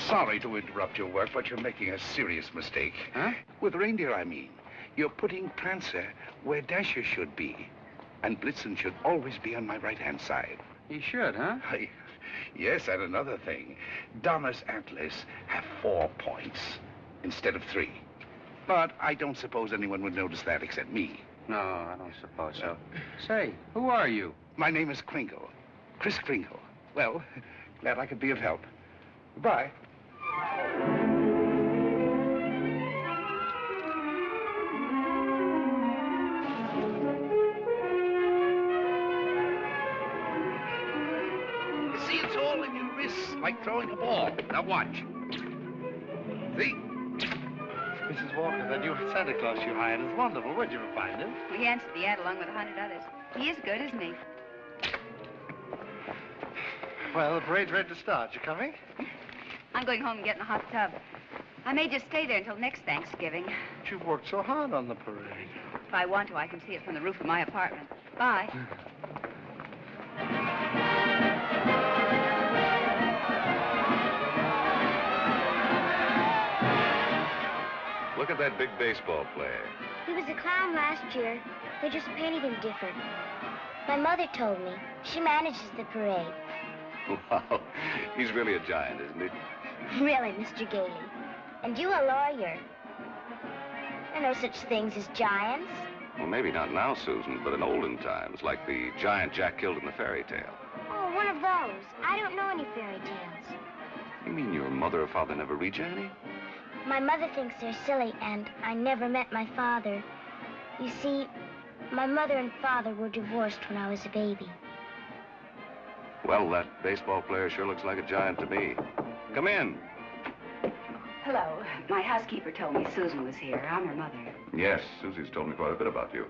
sorry to interrupt your work, but you're making a serious mistake. Huh? With reindeer, I mean. You're putting Prancer where Dasher should be. And Blitzen should always be on my right-hand side. He should, huh? Yes, and another thing. Donna's antlers have 4 points instead of 3. But I don't suppose anyone would notice that except me. No, I don't suppose so. Say, who are you? My name is Kringle. Kris Kringle. Well, glad I could be of help. Goodbye. You see, it's all in your wrists, like throwing a ball. Now watch. See? Mrs. Walker, that new Santa Claus you hired is wonderful. Where'd you find him? We answered the ad along with 100 others. He is good, isn't he? Well, the parade's ready to start. You coming? I'm going home and getting a hot tub. I may just stay there until next Thanksgiving. But you've worked so hard on the parade. If I want to, I can see it from the roof of my apartment. Bye. Look at that big baseball player. He was a clown last year. They just painted him different. My mother told me. She manages the parade. Wow, he's really a giant, isn't he? Really, Mr. Gailey. And you a lawyer. There are no such things as giants. Well, maybe not now, Susan, but in olden times, like the giant Jack killed in the fairy tale. Oh, one of those. I don't know any fairy tales. You mean your mother or father never read you any? My mother thinks they're silly, and I never met my father. You see, my mother and father were divorced when I was a baby. Well, that baseball player sure looks like a giant to me. Come in. Hello. My housekeeper told me Susan was here. I'm her mother. Yes, Susie's told me quite a bit about you.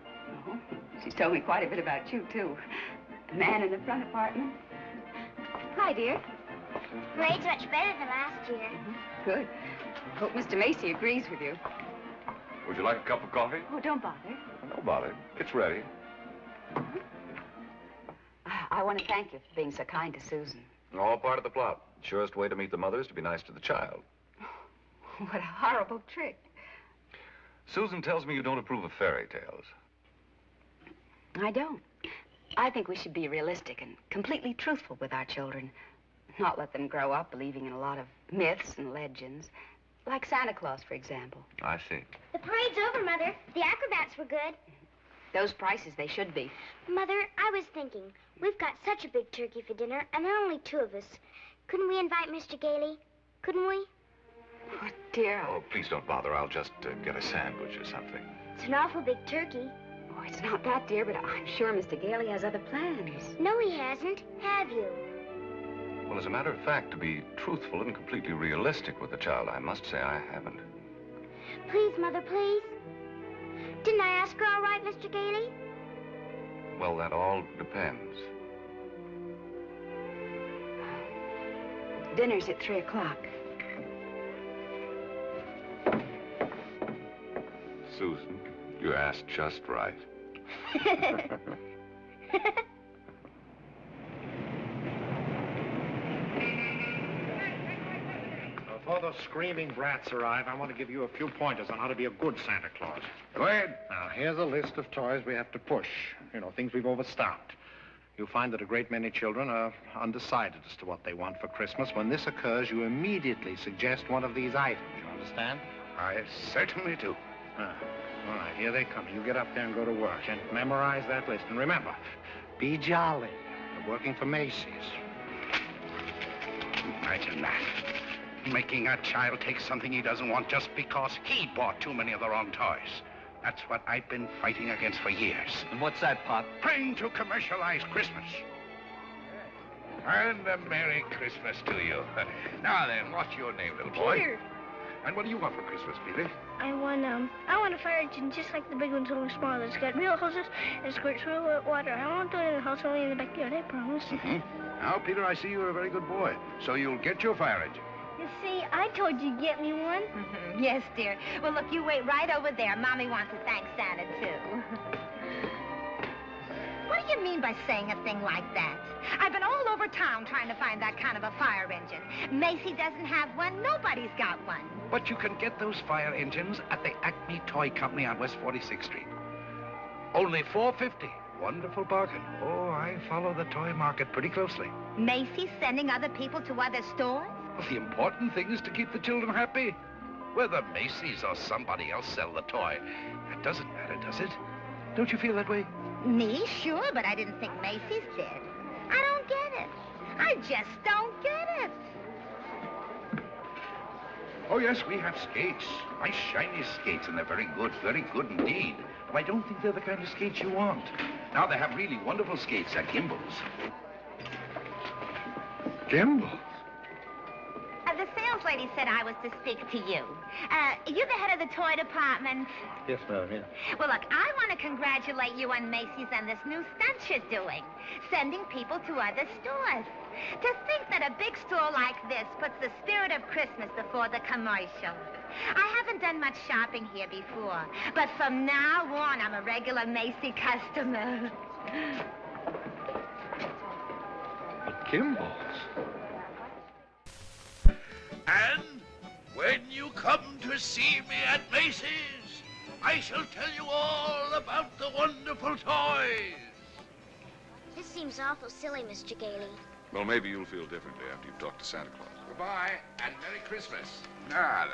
Oh, she's told me quite a bit about you, too. The man in the front apartment. Hi, dear. Parade's much better than last year. Good. Hope Mr. Macy agrees with you. Would you like a cup of coffee? Oh, don't bother. No bother. It's ready. I want to thank you for being so kind to Susan. All part of the plot. Surest way to meet the mother is to be nice to the child. What a horrible trick. Susan tells me you don't approve of fairy tales. I don't. I think we should be realistic and completely truthful with our children. Not let them grow up believing in a lot of myths and legends. Like Santa Claus, for example. I see. The parade's over, Mother. The acrobats were good. Those prices, they should be. Mother, I was thinking, we've got such a big turkey for dinner, and there are only 2 of us. Couldn't we invite Mr. Gailey? Couldn't we? Oh, dear. Oh, please don't bother. I'll just get a sandwich or something. It's an awful big turkey. Oh, it's not that, dear, but I'm sure Mr. Gailey has other plans. No, he hasn't. Have you? Well, as a matter of fact, to be truthful and completely realistic with the child, I must say I haven't. Please, Mother, please. Didn't I ask her all right, Mr. Gailey? Well, that all depends. Dinner's at 3 o'clock. Susan, you asked just right. Before those screaming brats arrive, I want to give you a few pointers on how to be a good Santa Claus. Go ahead. Now, here's a list of toys we have to push. You know, things we've overstocked. You'll find that a great many children are undecided as to what they want for Christmas. When this occurs, you immediately suggest one of these items. You understand? I certainly do. All right, here they come. You get up there and go to work and memorize that list. And remember, be jolly. You're working for Macy's. Imagine that. Making a child take something he doesn't want just because he bought too many of the wrong toys. That's what I've been fighting against for years. And what's that, Pop? Praying to commercialize Christmas. And a Merry Christmas to you. Now then, what's your name, little boy? Peter. And what do you want for Christmas, Peter? I want a fire engine just like the big ones, only smaller. It's got real hoses and squirts real water. I won't do it in the house, only in the backyard, I promise. Now, Peter, I see you're a very good boy. So you'll get your fire engine. You see, I told you to get me one. Yes, dear. Well, look, you wait right over there. Mommy wants to thank Santa, too. What do you mean by saying a thing like that? I've been all over town trying to find that kind of a fire engine. Macy doesn't have one. Nobody's got one. But you can get those fire engines at the Acme Toy Company on West 46th Street. Only $4.50. Wonderful bargain. Oh, I follow the toy market pretty closely. Macy's sending other people to other stores? Well, the important thing is to keep the children happy. Whether Macy's or somebody else sell the toy, that doesn't matter, does it? Don't you feel that way? Me? Sure, but I didn't think Macy's did. I don't get it. I just don't get it. Oh, yes, we have skates. Nice, shiny skates, and they're very good indeed. But I don't think they're the kind of skates you want. Now, they have really wonderful skates at Gimbel's. Gimbel's? The sales lady said I was to speak to you. You're the head of the toy department. Yes, ma'am, yeah. Well, look, I want to congratulate you on Macy's and this new stunt you're doing, sending people to other stores. To think that a big store like this puts the spirit of Christmas before the commercial. I haven't done much shopping here before, but from now on, I'm a regular Macy customer. But Gimbel's. And when you come to see me at Macy's, I shall tell you all about the wonderful toys. This seems awful silly, Mr. Gailey. Well, maybe you'll feel differently after you've talked to Santa Claus. Goodbye, and Merry Christmas. Now,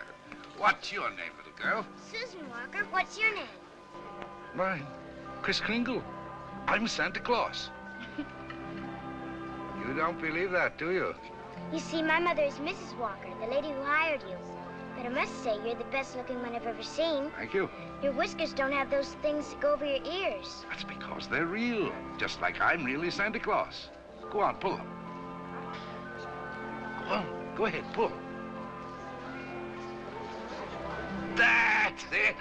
what's your name, little girl? Susan Walker, what's your name? Mine, Kris Kringle. I'm Santa Claus. You don't believe that, do you? You see, my mother is Mrs. Walker, the lady who hired you. But I must say, you're the best-looking one I've ever seen. Thank you. Your whiskers don't have those things that go over your ears. That's because they're real, just like I'm really Santa Claus. Go on, pull them. Go on, go ahead, pull. That's it.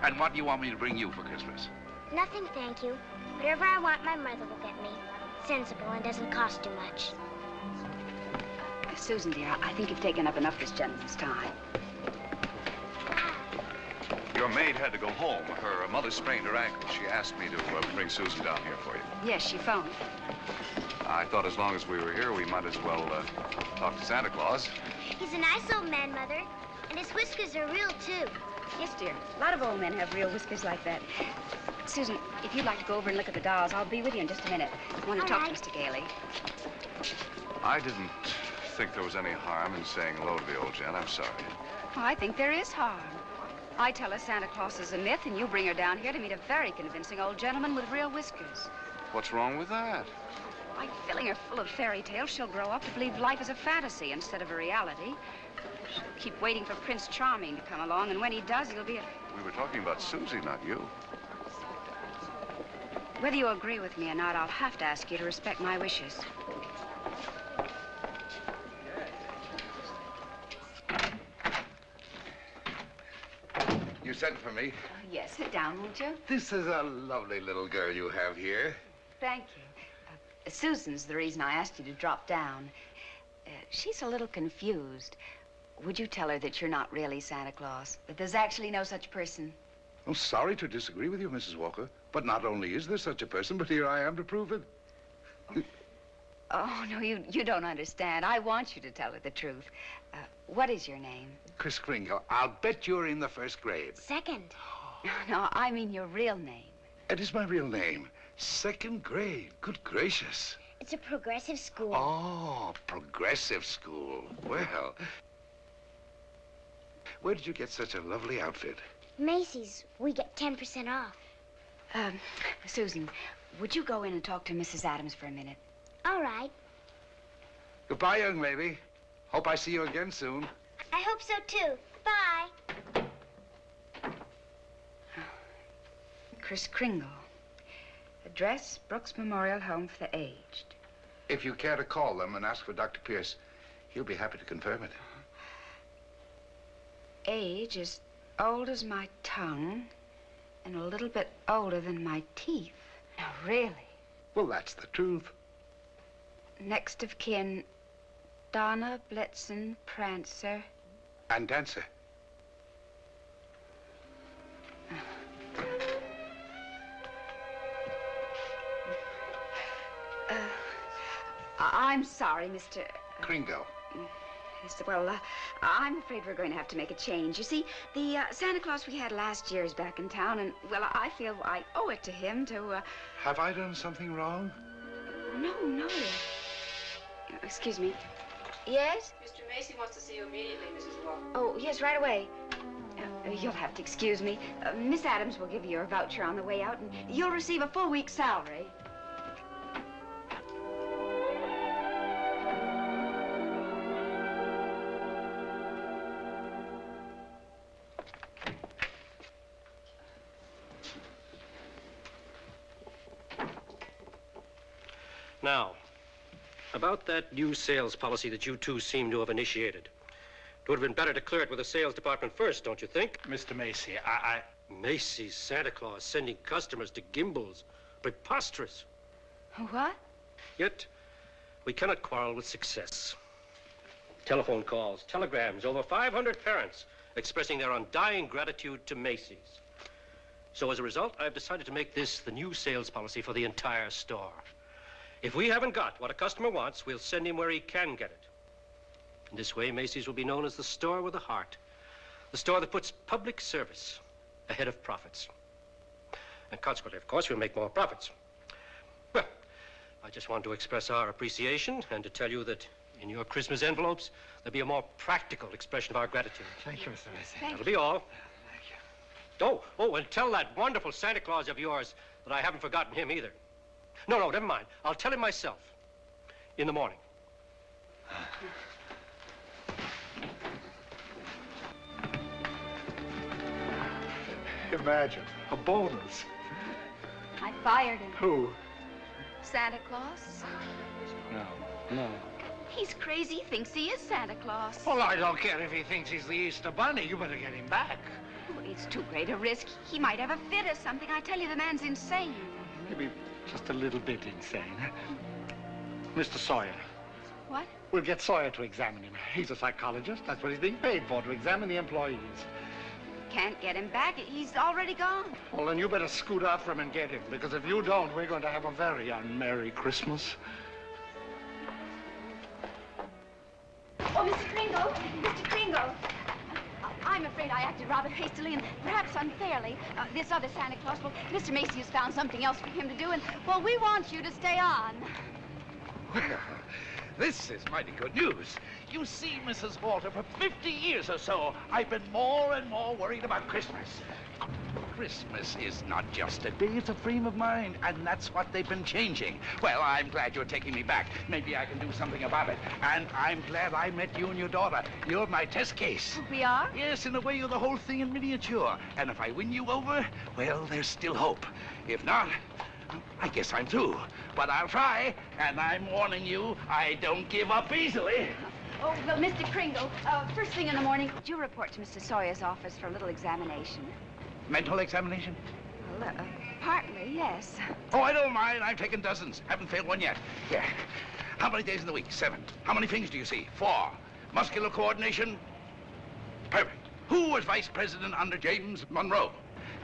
And what do you want me to bring you for Christmas? Nothing, thank you. Whatever I want, my mother will get me. Sensible and doesn't cost too much. Susan, dear, I think you've taken up enough this gentleman's time. Your maid had to go home. Her mother sprained her ankle. She asked me to bring Susan down here for you. Yes, she phoned. I thought as long as we were here, we might as well talk to Santa Claus. He's a nice old man, Mother. And his whiskers are real, too. Yes, dear. A lot of old men have real whiskers like that. Susan, if you'd like to go over and look at the dolls, I'll be with you in just a minute. I want to talk to Mr. Gailey. I didn't think there was any harm in saying hello to the old gent. I'm sorry. Well, I think there is harm. I tell her Santa Claus is a myth, and you bring her down here to meet a very convincing old gentleman with real whiskers. What's wrong with that? By filling her full of fairy tales, she'll grow up to believe life is a fantasy instead of a reality. She'll keep waiting for Prince Charming to come along, and when he does, he'll be a... We were talking about Susie, not you. Whether you agree with me or not, I'll have to ask you to respect my wishes. You sent for me. Yes, sit down, won't you? This is a lovely little girl you have here. Thank you. Susan's the reason I asked you to drop down. She's a little confused. Would you tell her that you're not really Santa Claus? That there's actually no such person? I'm sorry to disagree with you, Mrs. Walker, but not only is there such a person, but here I am to prove it. Oh, no, you don't understand. I want you to tell her the truth. What is your name? Kris Kringle. I'll bet you're in the first grade. Second. No, I mean your real name. It is my real name. Second grade. Good gracious. It's a progressive school. Oh, progressive school. Well, where did you get such a lovely outfit? Macy's. We get 10% off. Susan, would you go in and talk to Mrs. Adams for a minute? All right. Goodbye, young lady. Hope I see you again soon. I hope so, too. Bye. Kris Kringle. Address, Brooks Memorial Home for the Aged. If you care to call them and ask for Dr. Pierce, he'll be happy to confirm it. Age is old as my tongue and a little bit older than my teeth. Now, really. Well, that's the truth. Next of kin, Donna, Blitzen, Prancer. And Dancer. I'm sorry, Mr. Kringle. Yes, well, I'm afraid we're going to have to make a change. You see, the Santa Claus we had last year is back in town, and, well, I feel I owe it to him to, Have I done something wrong? No. Excuse me. Yes? Mr. Macy wants to see you immediately, Mrs. Walker. Oh, yes, right away. You'll have to excuse me. Miss Adams will give you your voucher on the way out, and you'll receive a full week's salary. Now, about that new sales policy that you two seem to have initiated. It would have been better to clear it with the sales department first, don't you think? Mr. Macy, Macy's Santa Claus sending customers to Gimbel's. Preposterous. What? Yet, we cannot quarrel with success. Telephone calls, telegrams, over 500 parents expressing their undying gratitude to Macy's. So as a result, I've decided to make this the new sales policy for the entire store. If we haven't got what a customer wants, we'll send him where he can get it. In this way, Macy's will be known as the store with a heart. The store that puts public service ahead of profits. And consequently, of course, we'll make more profits. Well, I just want to express our appreciation and to tell you that in your Christmas envelopes, there'll be a more practical expression of our gratitude. Thank you, Mr. Macy. That'll be all. Thank you. Oh, and tell that wonderful Santa Claus of yours that I haven't forgotten him either. No, never mind. I'll tell him myself. In the morning. Imagine, a bonus. I fired him. Who? Santa Claus? No. He's crazy, thinks he is Santa Claus. Well, I don't care if he thinks he's the Easter Bunny. You better get him back. Oh, it's too great a risk. He might have a fit or something. I tell you, the man's insane. Maybe just a little bit insane. Mr. Sawyer. What? We'll get Sawyer to examine him. He's a psychologist. That's what he's being paid for, to examine the employees. Can't get him back. He's already gone. Well, then you better scoot out from him and get him, because if you don't, we're going to have a very unmerry Christmas. Oh, Mr. Kringle! Mr. Kringle! I'm afraid I acted rather hastily and perhaps unfairly. This other Santa Claus, well, Mr. Macy has found something else for him to do, and, well, we want you to stay on. Well, this is mighty good news. You see, Mrs. Walter, for 50 years or so, I've been more and more worried about Christmas. Christmas is not just a day, it's a frame of mind, and that's what they've been changing. Well, I'm glad you're taking me back. Maybe I can do something about it. And I'm glad I met you and your daughter. You're my test case. We are? Yes, in a way, you're the whole thing in miniature. And if I win you over, well, there's still hope. If not, I guess I'm through. But I'll try, and I'm warning you, I don't give up easily. Oh, well, Mr. Kringle, first thing in the morning, would you report to Mr. Sawyer's office for a little examination? Mental examination? Well, partly, yes. Oh, I don't mind. I've taken dozens. Haven't failed one yet. Yeah. How many days in the week? 7. How many things do you see? 4. Muscular coordination? Perfect. Who was vice president under James Monroe?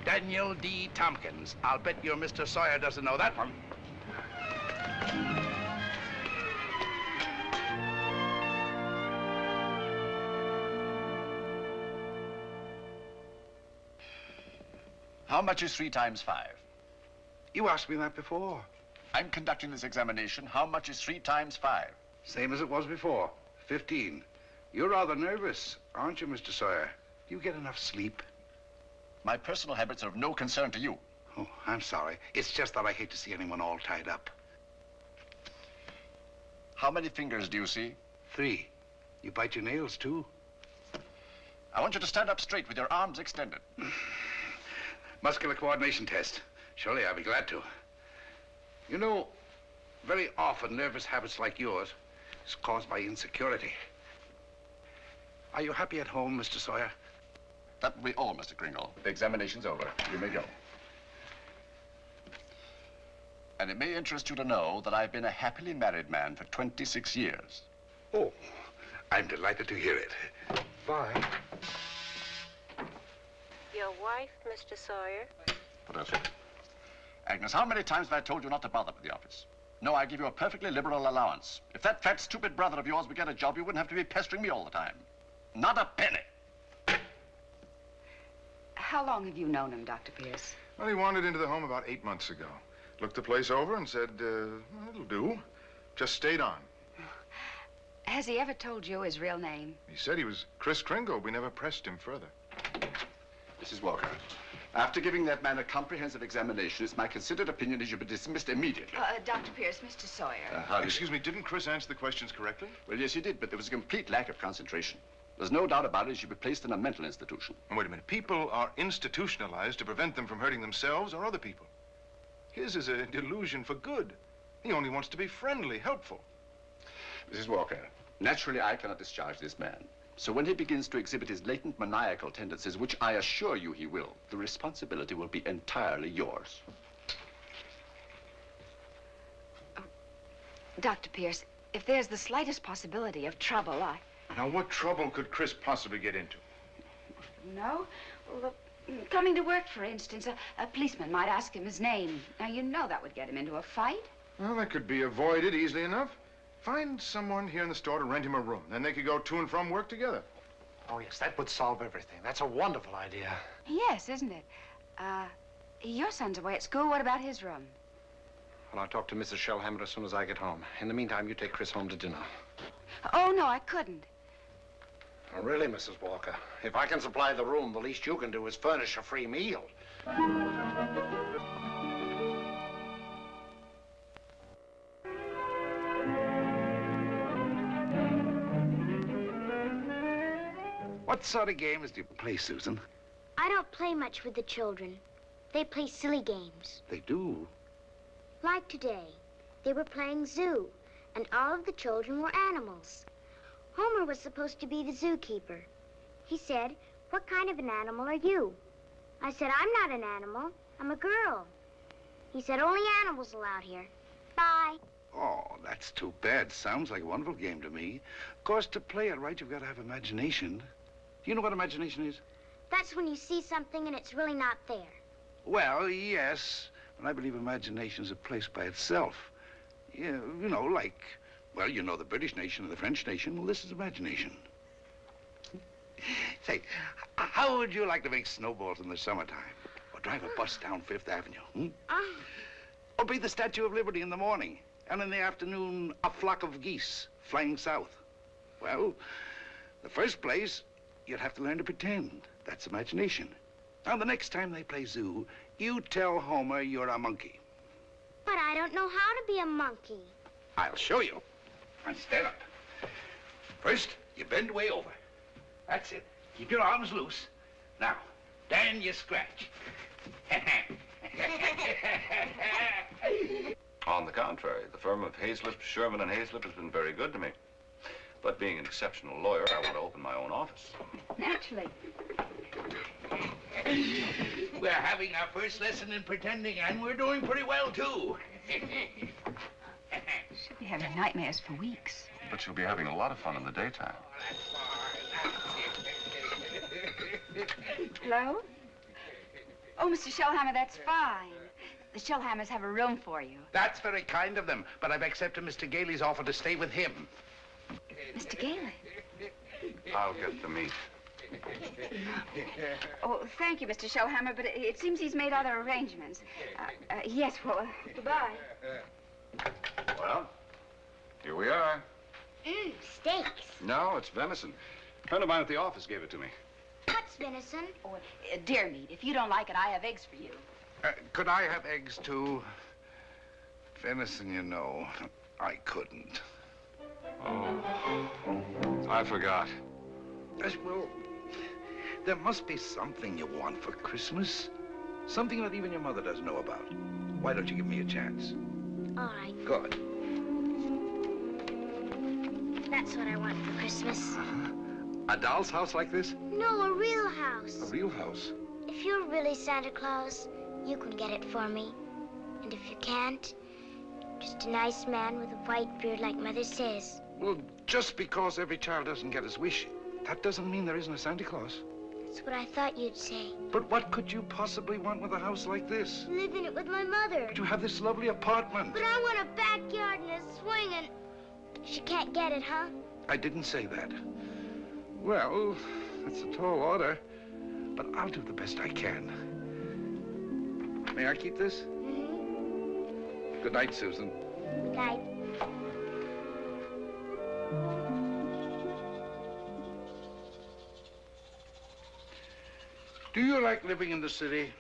Daniel D. Tompkins. I'll bet your Mr. Sawyer doesn't know that one. How much is 3 times 5? You asked me that before. I'm conducting this examination. How much is 3 times 5? Same as it was before. 15. You're rather nervous, aren't you, Mr. Sawyer? Do you get enough sleep? My personal habits are of no concern to you. Oh, I'm sorry. It's just that I hate to see anyone all tied up. How many fingers do you see? 3. You bite your nails, too? I want you to stand up straight with your arms extended. Muscular coordination test. Surely I'll be glad to. You know, very often nervous habits like yours is caused by insecurity. Are you happy at home, Mr. Sawyer? That will be all, Mr. Kringle. The examination's over. You may go. And it may interest you to know that I've been a happily married man for 26 years. Oh, I'm delighted to hear it. Bye. Your wife, Mr. Sawyer? But that's it. Agnes, how many times have I told you not to bother with the office? No, I give you a perfectly liberal allowance. If that fat, stupid brother of yours would get a job, you wouldn't have to be pestering me all the time. Not a penny. How long have you known him, Dr. Pierce? Well, he wandered into the home about 8 months ago. Looked the place over and said, well, it'll do. Just stayed on. Has he ever told you his real name? He said he was Kris Kringle. We never pressed him further. Mrs. Walker, after giving that man a comprehensive examination, it's my considered opinion he should be dismissed immediately. Dr. Pierce, Mr. Sawyer. Excuse me, didn't Kris answer the questions correctly? Well, yes, he did, but there was a complete lack of concentration. There's no doubt about it, he should be placed in a mental institution. And wait a minute. People are institutionalized to prevent them from hurting themselves or other people. His is a delusion for good. He only wants to be friendly, helpful. Mrs. Walker, naturally I cannot discharge this man. So when he begins to exhibit his latent maniacal tendencies, which I assure you he will, the responsibility will be entirely yours. Oh, Dr. Pierce, if there's the slightest possibility of trouble, Now, what trouble could Kris possibly get into? No? Well, coming to work, for instance, a policeman might ask him his name. Now, you know that would get him into a fight. Well, that could be avoided easily enough. Find someone here in the store to rent him a room. Then they could go to and from work together. Oh, yes, that would solve everything. That's a wonderful idea. Yes, isn't it? Your son's away at school. What about his room? Well, I'll talk to Mrs. Shellhammer as soon as I get home. In the meantime, you take Kris home to dinner. Oh, no, I couldn't. Oh, really, Mrs. Walker? If I can supply the room, the least you can do is furnish a free meal. What sort of games do you play, Susan? I don't play much with the children. They play silly games. They do. Like today, they were playing zoo, and all of the children were animals. Homer was supposed to be the zookeeper. He said, "What kind of an animal are you?" I said, "I'm not an animal. I'm a girl." He said, "Only animals allowed here. Bye." Oh, that's too bad. Sounds like a wonderful game to me. Of course, to play it right, you've got to have imagination. Do you know what imagination is? That's when you see something and it's really not there. Well, yes. And I believe imagination is a place by itself. Yeah, you know, like, well, you know the British nation and the French nation. Well, this is imagination. Say, how would you like to make snowballs in the summertime? Or drive a bus down Fifth Avenue? Or be the Statue of Liberty in the morning, and in the afternoon, a flock of geese flying south? Well, the first place, you'd have to learn to pretend. That's imagination. Now, the next time they play zoo, you tell Homer you're a monkey. But I don't know how to be a monkey. I'll show you. And stand up. First, you bend way over. That's it. Keep your arms loose. Now, then you scratch. On the contrary, the firm of Hazlitt, Sherman, and Hazlitt has been very good to me. But being an exceptional lawyer, I want to open my own office. Naturally. We're having our first lesson in pretending, and we're doing pretty well, too. She'll be having nightmares for weeks. But you'll be having a lot of fun in the daytime. Hello? Oh, Mr. Shellhammer, that's fine. The Shellhammers have a room for you. That's very kind of them, but I've accepted Mr. Gailey's offer to stay with him. Mr. Gailey? I'll get the meat. Oh, thank you, Mr. Shellhammer, but it seems he's made other arrangements. Yes, well, goodbye. Well, here we are. Steaks. No, it's venison. A friend of mine at the office gave it to me. What's venison? Oh, deer meat. If you don't like it, I have eggs for you. Could I have eggs, too? Venison, you know, I couldn't. Oh, I forgot. Well, there must be something you want for Christmas. Something that even your mother doesn't know about. Why don't you give me a chance? All right. Good. That's what I want for Christmas. A doll's house like this? No, a real house. A real house? If you're really Santa Claus, you can get it for me. And if you can't, just a nice man with a white beard like Mother says. Well, just because every child doesn't get his wish, that doesn't mean there isn't a Santa Claus. That's what I thought you'd say. But what could you possibly want with a house like this? Live in it with my mother. But you have this lovely apartment. But I want a backyard and a swing and... She can't get it, huh? I didn't say that. Well, it's a tall order, but I'll do the best I can. May I keep this? Mm-hmm. Good night, Susan. Good night. Do you like living in the city?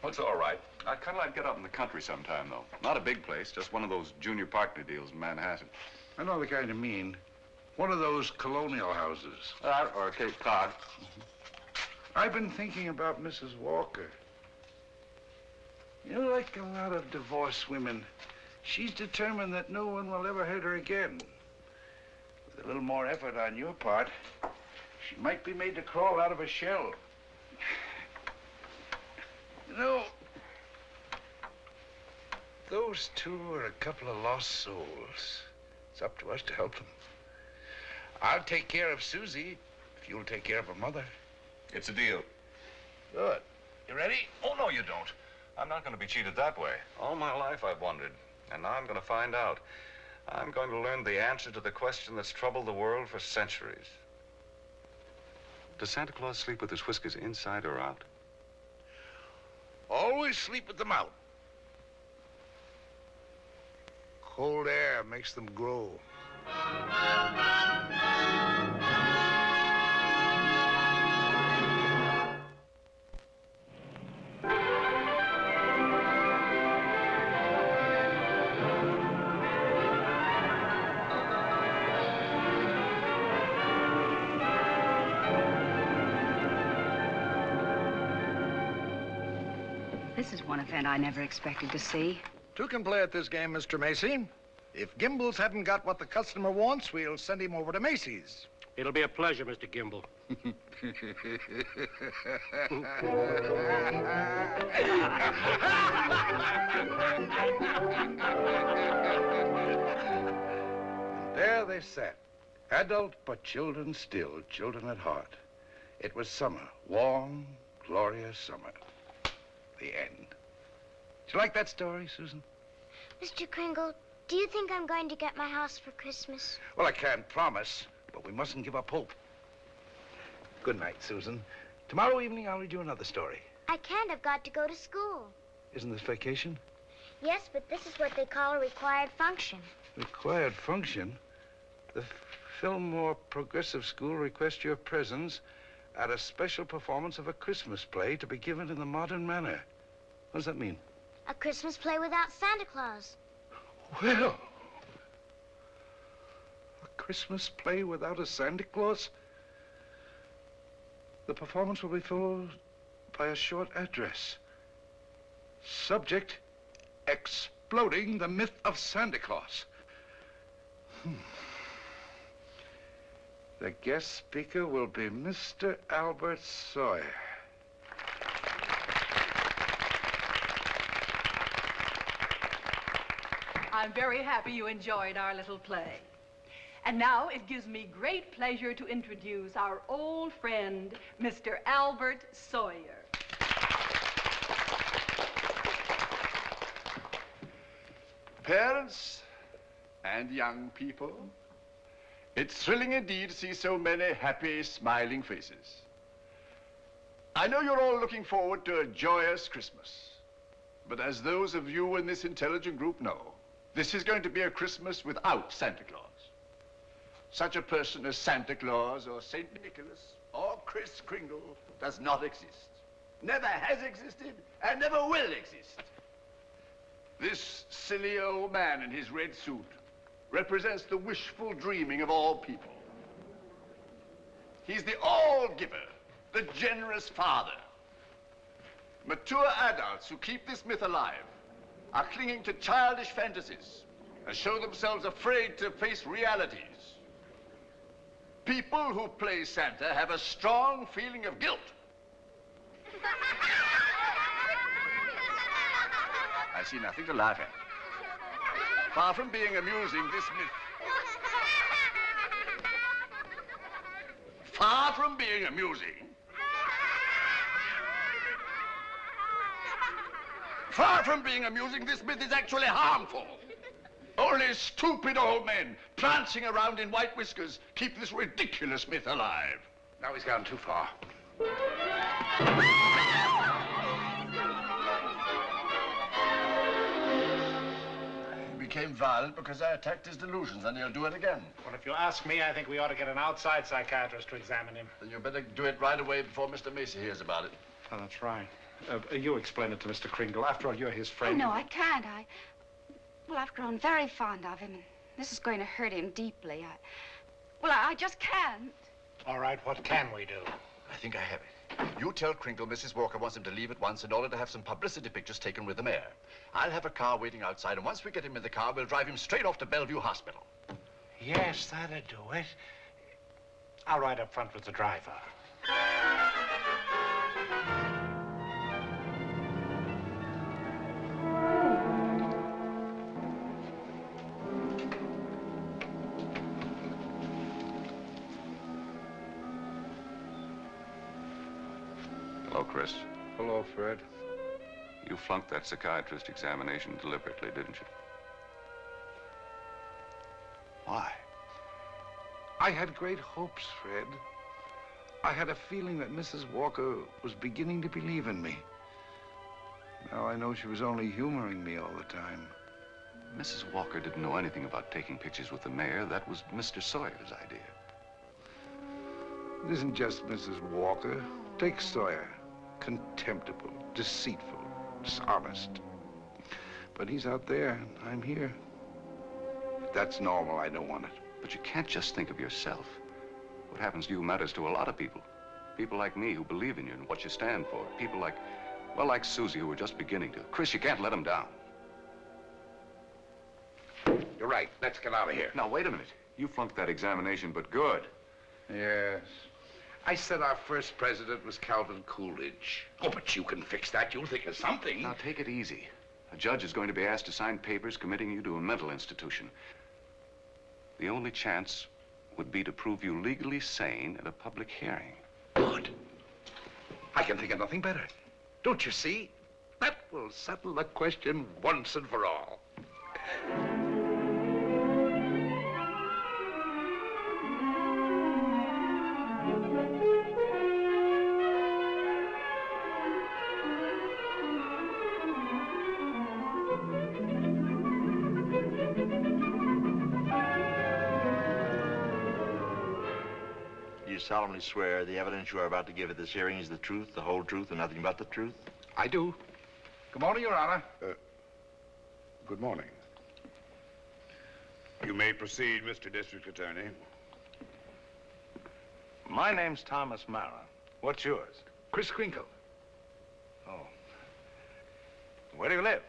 Well, it's all right. I'd kind of like to get up in the country sometime, though. Not a big place, just one of those junior partner deals in Manhattan. I know the kind you mean. One of those colonial houses. Or Cape Cod. I've been thinking about Mrs. Walker. You know, like a lot of divorced women, she's determined that no one will ever hurt her again. With a little more effort on your part, she might be made to crawl out of a shell. You know, those two are a couple of lost souls. It's up to us to help them. I'll take care of Susie if you'll take care of her mother. It's a deal. Good. You ready? Oh, no, you don't. I'm not going to be cheated that way. All my life I've wondered, and now I'm going to find out. I'm going to learn the answer to the question that's troubled the world for centuries. Does Santa Claus sleep with his whiskers inside or out? Always sleep with them out. Cold air makes them grow. This is one event I never expected to see. Two can play at this game, Mr. Macy. If Gimbel's hadn't got what the customer wants, we'll send him over to Macy's. It'll be a pleasure, Mr. Gimble. And there they sat, adult but children still, children at heart. It was summer, warm, glorious summer. The end. Did you like that story, Susan? Mr. Kringle, do you think I'm going to get my house for Christmas? Well, I can't promise, but we mustn't give up hope. Good night, Susan. Tomorrow evening, I'll read you another story. I can't. I've got to go to school. Isn't this vacation? Yes, but this is what they call a required function. Required function? The Fillmore Progressive School requests your presence at a special performance of a Christmas play to be given in the modern manner. What does that mean? A Christmas play without Santa Claus. Well, a Christmas play without a Santa Claus? The performance will be followed by a short address. Subject, exploding the myth of Santa Claus. The guest speaker will be Mr. Albert Sawyer. I'm very happy you enjoyed our little play. And now it gives me great pleasure to introduce our old friend, Mr. Albert Sawyer. Parents and young people, it's thrilling indeed to see so many happy, smiling faces. I know you're all looking forward to a joyous Christmas, but as those of you in this intelligent group know, this is going to be a Christmas without Santa Claus. Such a person as Santa Claus or St. Nicholas or Kris Kringle does not exist. Never has existed and never will exist. This silly old man in his red suit represents the wishful dreaming of all people. He's the all-giver, the generous father. Mature adults who keep this myth alive are clinging to childish fantasies and show themselves afraid to face realities. People who play Santa have a strong feeling of guilt. I see nothing to laugh at. Far from being amusing, this myth... Far from being amusing, Far from being amusing, this myth is actually harmful. Only stupid old men prancing around in white whiskers keep this ridiculous myth alive. Now he's gone too far. He became violent because I attacked his delusions, and he'll do it again. Well, if you ask me, I think we ought to get an outside psychiatrist to examine him. Then you better do it right away before Mr. Macy hears about it. Oh, that's right. You explain it to Mr. Kringle. After all, you're his friend. Oh, no, I can't. Well, I've grown very fond of him, and this is going to hurt him deeply. I just can't. All right, what can we do? I think I have it. You tell Kringle Mrs. Walker wants him to leave at once in order to have some publicity pictures taken with the mayor. I'll have a car waiting outside, and once we get him in the car, we'll drive him straight off to Bellevue Hospital. Yes, that'll do it. I'll ride up front with the driver. Hello, Kris. Hello, Fred. You flunked that psychiatrist examination deliberately, didn't you? Why? I had great hopes, Fred. I had a feeling that Mrs. Walker was beginning to believe in me. Now I know she was only humoring me all the time. Mrs. Walker didn't know anything about taking pictures with the mayor. That was Mr. Sawyer's idea. It isn't just Mrs. Walker. Take Sawyer. Contemptible, deceitful, dishonest. But he's out there, and I'm here. If that's normal, I don't want it. But you can't just think of yourself. What happens to you matters to a lot of people. People like me who believe in you and what you stand for. People like, well, like Susie, who are just beginning to. Kris, you can't let them down. You're right. Let's get out of here. Now, wait a minute. You flunked that examination, but good. Yes. I said our first president was Calvin Coolidge. Oh, but you can fix that. You'll think of something. Now, take it easy. A judge is going to be asked to sign papers committing you to a mental institution. The only chance would be to prove you legally sane at a public hearing. Good. I can think of nothing better. Don't you see? That will settle the question once and for all. You solemnly swear the evidence you are about to give at this hearing is the truth, the whole truth, and nothing but the truth? I do. Good morning, Your Honor. Good morning. You may proceed, Mr. District Attorney. My name's Thomas Mara. What's yours? Kris Kringle. Oh. Where do you live?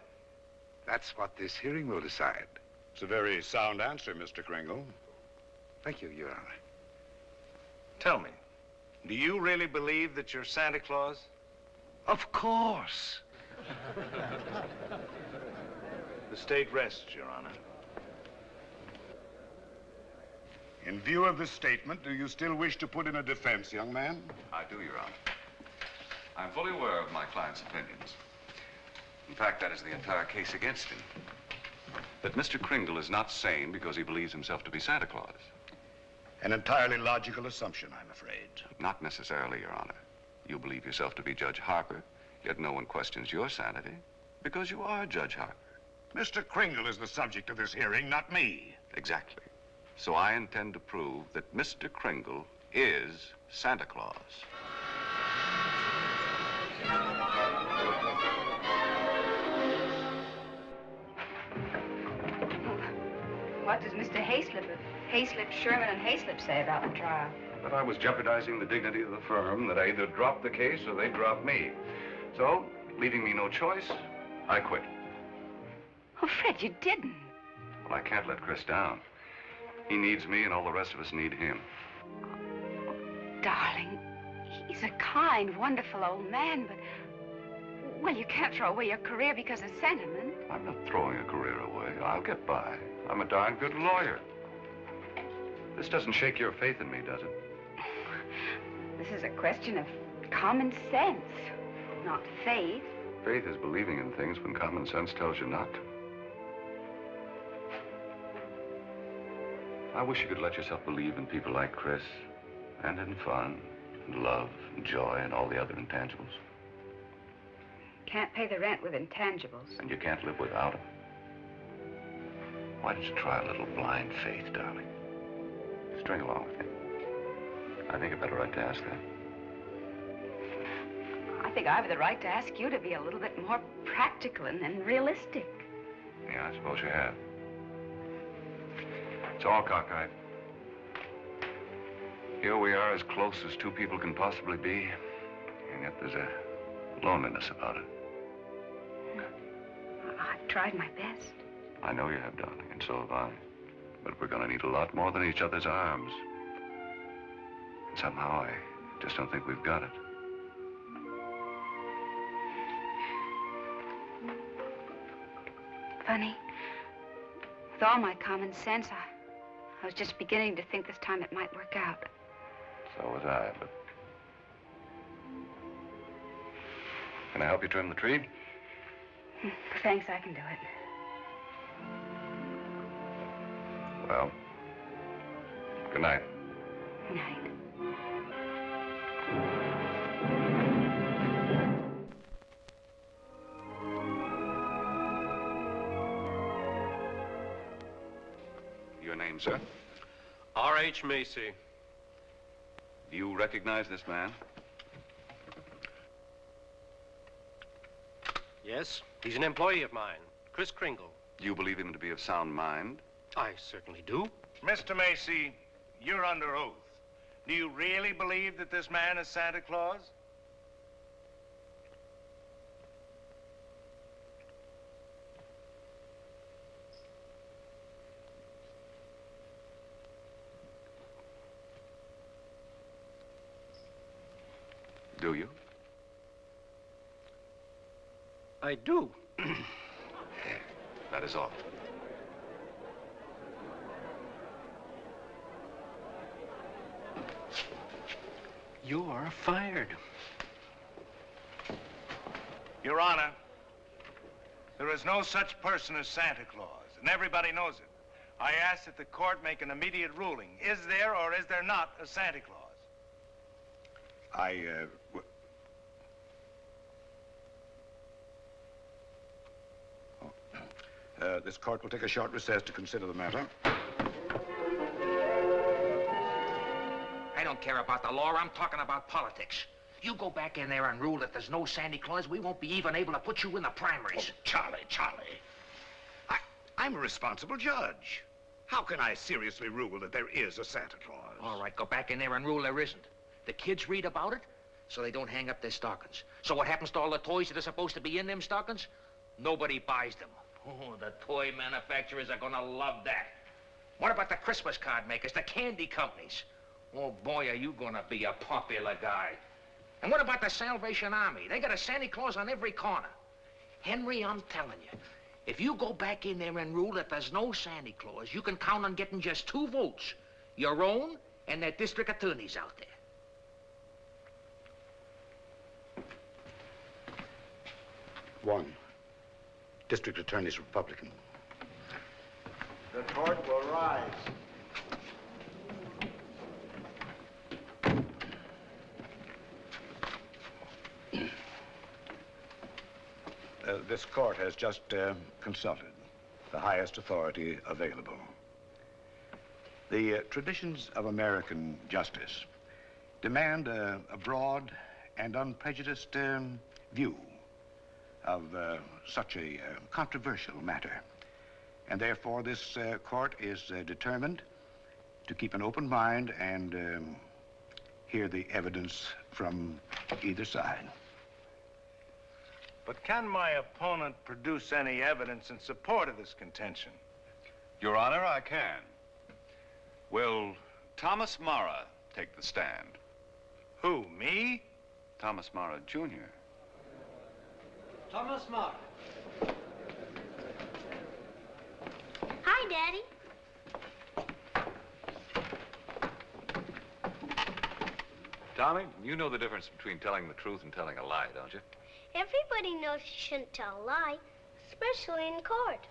That's what this hearing will decide. It's a very sound answer, Mr. Kringle. Thank you, Your Honor. Tell me, do you really believe that you're Santa Claus? Of course. The state rests, Your Honor. In view of this statement, do you still wish to put in a defense, young man? I do, Your Honor. I'm fully aware of my client's opinions. In fact, that is the entire case against him. That Mr. Kringle is not sane because he believes himself to be Santa Claus. An entirely logical assumption, I'm afraid. Not necessarily, Your Honor. You believe yourself to be Judge Harper, yet no one questions your sanity because you are Judge Harper. Mr. Kringle is the subject of this hearing, not me. Exactly. So I intend to prove that Mr. Kringle is Santa Claus. What does Mr. Hayslip, Sherman, and Hayslip say about the trial? That I was jeopardizing the dignity of the firm, that I either dropped the case or they dropped me. So, leaving me no choice, I quit. Oh, Fred, you didn't. Well, I can't let Kris down. He needs me, and all the rest of us need him. Darling, he's a kind, wonderful old man, but... Well, you can't throw away your career because of sentiment. I'm not throwing a career away. I'll get by. I'm a darn good lawyer. This doesn't shake your faith in me, does it? This is a question of common sense, not faith. Faith is believing in things when common sense tells you not to. I wish you could let yourself believe in people like Kris, and in fun, and love, and joy, and all the other intangibles. Can't pay the rent with intangibles. And you can't live without them. Why don't you try a little blind faith, darling? String along with me. I think I've got a right to ask that. I think I have the right to ask you to be a little bit more practical and realistic. Yeah, I suppose you have. It's all cockeyed. Here we are, as close as two people can possibly be, and yet there's a loneliness about it. I've tried my best. I know you have, darling, and so have I. But we're going to need a lot more than each other's arms. And somehow I just don't think we've got it. Funny. With all my common sense, I was just beginning to think this time it might work out. So was I, but... Can I help you trim the tree? Thanks, I can do it. Well, good night. Good night. Your name, sir? R.H. Macy. Do you recognize this man? Yes, he's an employee of mine, Kris Kringle. Do you believe him to be of sound mind? I certainly do. Mr. Macy, you're under oath. Do you really believe that this man is Santa Claus? Do you? I do. That is all. You are fired. Your Honor, there is no such person as Santa Claus, and everybody knows it. I ask that the court make an immediate ruling. Is there or is there not a Santa Claus? This court will take a short recess to consider the matter. I don't care about the law. I'm talking about politics. You go back in there and rule that there's no Santa Claus, we won't be even able to put you in the primaries. Oh, Charlie. I'm a responsible judge. How can I seriously rule that there is a Santa Claus? All right, go back in there and rule there isn't. The kids read about it, so they don't hang up their stockings. So what happens to all the toys that are supposed to be in them stockings? Nobody buys them. Oh, the toy manufacturers are gonna love that. What about the Christmas card makers, the candy companies? Oh, boy, are you gonna be a popular guy. And what about the Salvation Army? They got a Santa Claus on every corner. Henry, I'm telling you, if you go back in there and rule that there's no Santa Claus, you can count on getting just 2 votes. Your own and that district attorney's out there. One. District Attorney's Republican. The court will rise. This court has just consulted the highest authority available. The traditions of American justice demand a broad and unprejudiced view of such a controversial matter. And therefore, this court is determined to keep an open mind and hear the evidence from either side. But can my opponent produce any evidence in support of this contention? Your Honor, I can. Will Thomas Mara take the stand? Who, me? Thomas Mara, Jr. Thomas Mara. Hi, Daddy. Tommy, you know the difference between telling the truth and telling a lie, don't you? Everybody knows you shouldn't tell a lie, especially in court.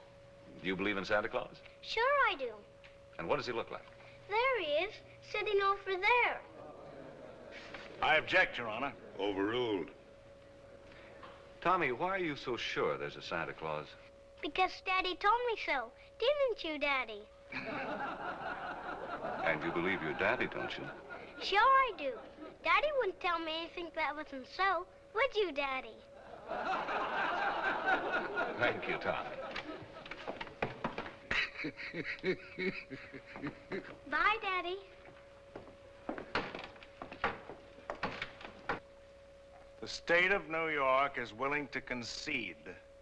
Do you believe in Santa Claus? Sure I do. And what does he look like? There he is, sitting over there. I object, Your Honor. Overruled. Tommy, why are you so sure there's a Santa Claus? Because Daddy told me so. Didn't you, Daddy? And you believe your daddy, don't you? Sure I do. Daddy wouldn't tell me anything that wasn't so. Would you, Daddy? Thank you, Tommy. Bye, Daddy. The state of New York is willing to concede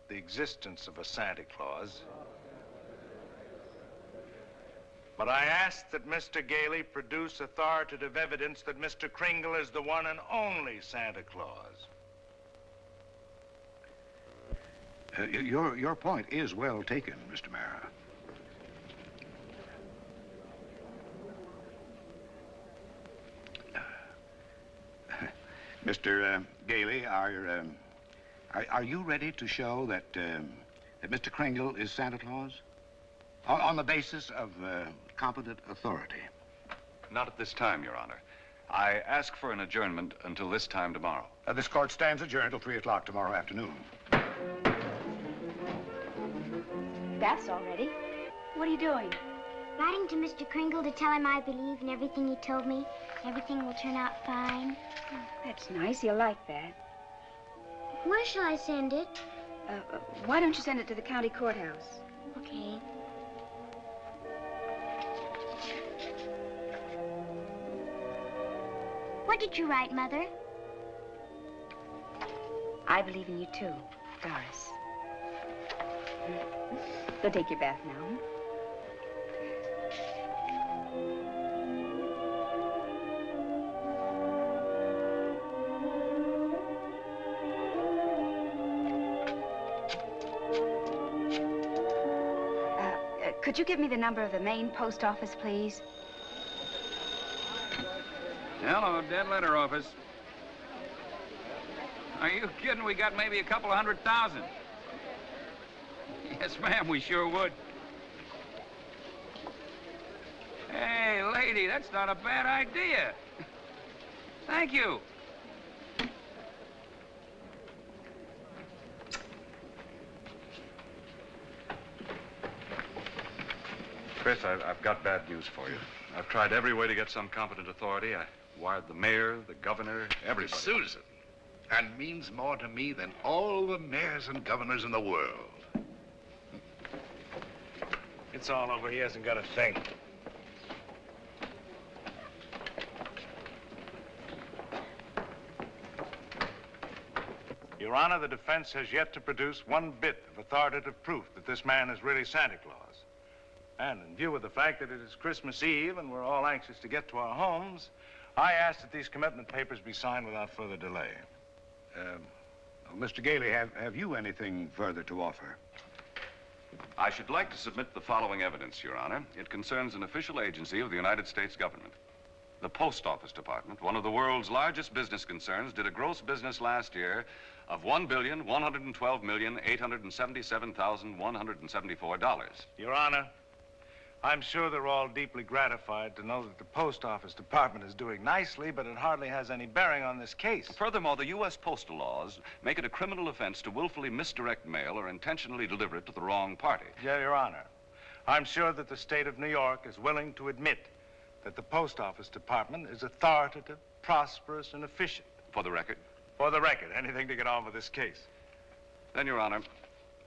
the existence of a Santa Claus. But I ask that Mr. Gailey produce authoritative evidence that Mr. Kringle is the one and only Santa Claus. Your point is well taken, Mr. Mara. Mr. Gailey, are you ready to show that that Mr. Kringle is Santa Claus on the basis of competent authority? Not at this time, Your Honor. I ask for an adjournment until this time tomorrow. This court stands adjourned till 3 o'clock tomorrow afternoon. Bath's all ready. What are you doing? Writing to Mr. Kringle to tell him I believe in everything he told me. Everything will turn out fine. Oh, that's nice. He'll like that. Where shall I send it? Why don't you send it to the county courthouse? Okay. What did you write, Mother? I believe in you too, Doris. Go take your bath now. Could you give me the number of the main post office, please? Hello, dead letter office. Are you kidding? We got maybe a couple of 100,000. Yes, ma'am, we sure would. Hey, lady, that's not a bad idea. Thank you. Chris, I've got bad news for you. I've tried every way to get some competent authority. I wired the mayor, the governor, everybody. Susan. And means more to me than all the mayors and governors in the world. It's all over. He hasn't got a thing. Your Honor, the defense has yet to produce one bit of authoritative proof that this man is really Santa Claus. And in view of the fact that it is Christmas Eve and we're all anxious to get to our homes, I ask that these commitment papers be signed without further delay. Mr. Gailey, have you anything further to offer? I should like to submit the following evidence, Your Honor. It concerns an official agency of the United States government. The Post Office Department, one of the world's largest business concerns, did a gross business last year of $1,112,877,174. Your Honor, I'm sure they're all deeply gratified to know that the Post Office Department is doing nicely, but it hardly has any bearing on this case. Furthermore, the U.S. postal laws make it a criminal offense to willfully misdirect mail or intentionally deliver it to the wrong party. Yeah, Your Honor. I'm sure that the state of New York is willing to admit that the Post Office Department is authoritative, prosperous, and efficient. For the record? For the record. Anything to get on with this case. Then, Your Honor,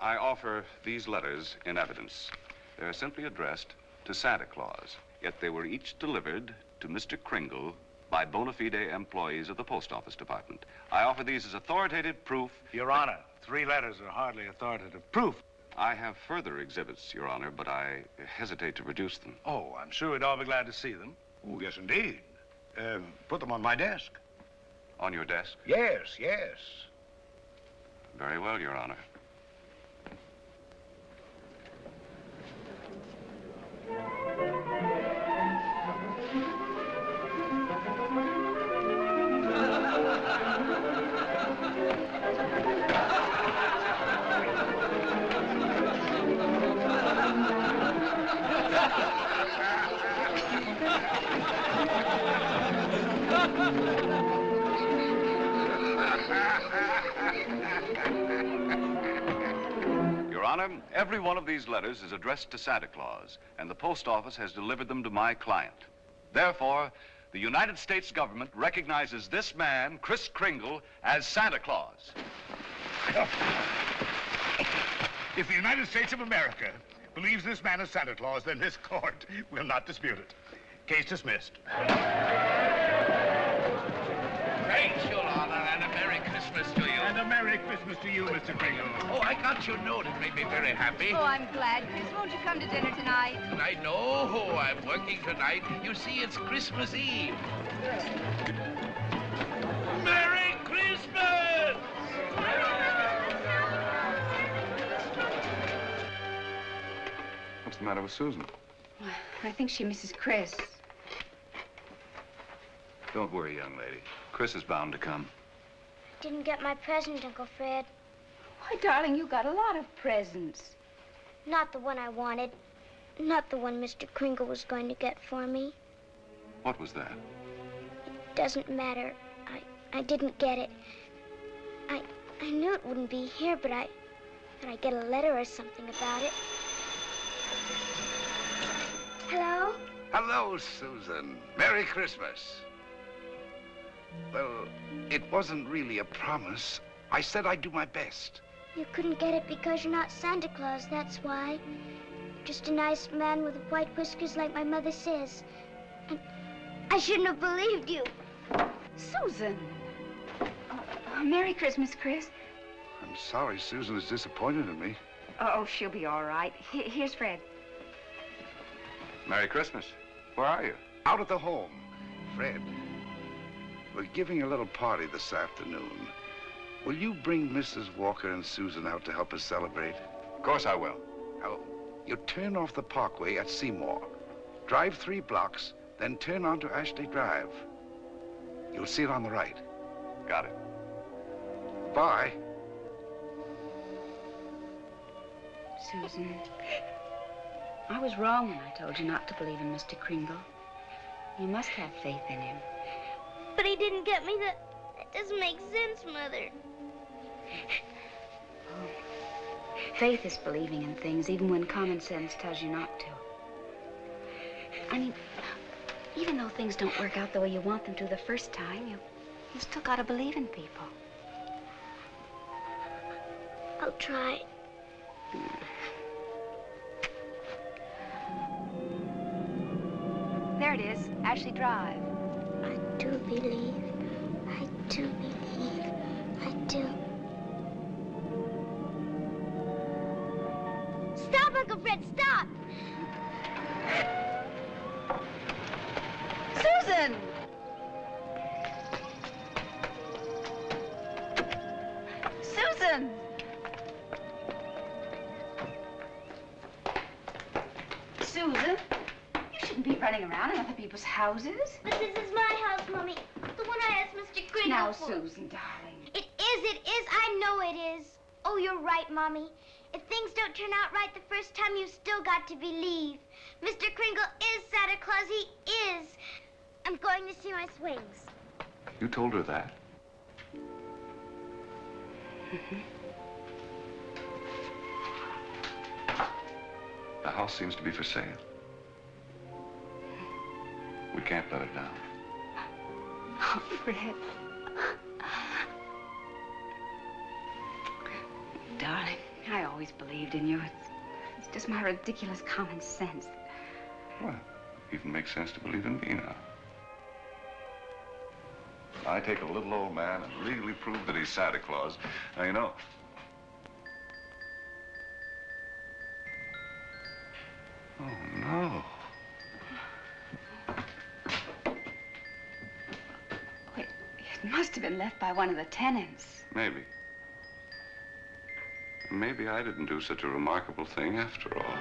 I offer these letters in evidence. They're simply addressed to Santa Claus, yet they were each delivered to Mr. Kringle by bona fide employees of the Post Office Department. I offer these as authoritative proof. Your Honor, 3 letters are hardly authoritative proof. I have further exhibits, Your Honor, but I hesitate to produce them. Oh, I'm sure we'd all be glad to see them. Oh, yes, indeed. Put them on my desk. On your desk? Yes, yes. Very well, Your Honor. Your Honor, every one of these letters is addressed to Santa Claus, and the post office has delivered them to my client. Therefore, the United States government recognizes this man, Kris Kringle, as Santa Claus. If the United States of America believes this man is Santa Claus, then this court will not dispute it. Case dismissed. Thanks, Your Honor, and a Merry Christmas to you. And a Merry Christmas to you, Mr. Kringle. Oh, I got your note. It made me very happy. Oh, I'm glad, Kris. Won't you come to dinner tonight? I know. I'm working tonight. You see, it's Christmas Eve. Merry Christmas! What's the matter with Susan? I think she misses Kris. Don't worry, young lady. Kris is bound to come. Didn't get my present, Uncle Fred. Why, darling, you got a lot of presents. Not the one I wanted. Not the one Mr. Kringle was going to get for me. What was that? Doesn't matter. I didn't get it. I knew it wouldn't be here, but I thought I'd get a letter or something about it. Hello? Hello, Susan. Merry Christmas. Well, it wasn't really a promise. I said I'd do my best. You couldn't get it because you're not Santa Claus, that's why. You're just a nice man with white whiskers like my mother says. And I shouldn't have believed you. Susan. Merry Christmas, Kris. I'm sorry Susan is disappointed in me. Oh, she'll be all right. Here's Fred. Merry Christmas. Where are you? Out at the home. Fred, we're giving a little party this afternoon. Will you bring Mrs. Walker and Susan out to help us celebrate? Of course I will. Now, you turn off the parkway at Seymour. Drive 3 blocks, then turn onto Ashley Drive. You'll see it on the right. Got it. Bye. Susan, I was wrong when I told you not to believe in Mr. Kringle. You must have faith in him. But he didn't get me that. That doesn't make sense, Mother. Faith is believing in things even when common sense tells you not to. I mean, even though things don't work out the way you want them to the first time, you still gotta believe in people. I'll try. There it is, Ashley Drive. I do believe. I do believe. I do. Stop, Uncle Fred, stop! Susan! Susan! Susan? You shouldn't be running around in other people's houses. But this is my house, Mommy. The one I asked Mr. Kringle Now, for. Susan, darling. It is. I know it is. Oh, you're right, Mommy. If things don't turn out right the first time, you've still got to believe. Mr. Kringle is Santa Claus. He is. I'm going to see my swings. You told her that? The house seems to be for sale. We can't let it down. Oh, Fred. Darling, I always believed in you. It's just my ridiculous common sense. Well, it even makes sense to believe in me now. I take a little old man and legally prove that he's Santa Claus. Now, you know. Oh, no. Wait, it must have been left by one of the tenants. Maybe. Maybe I didn't do such a remarkable thing after all.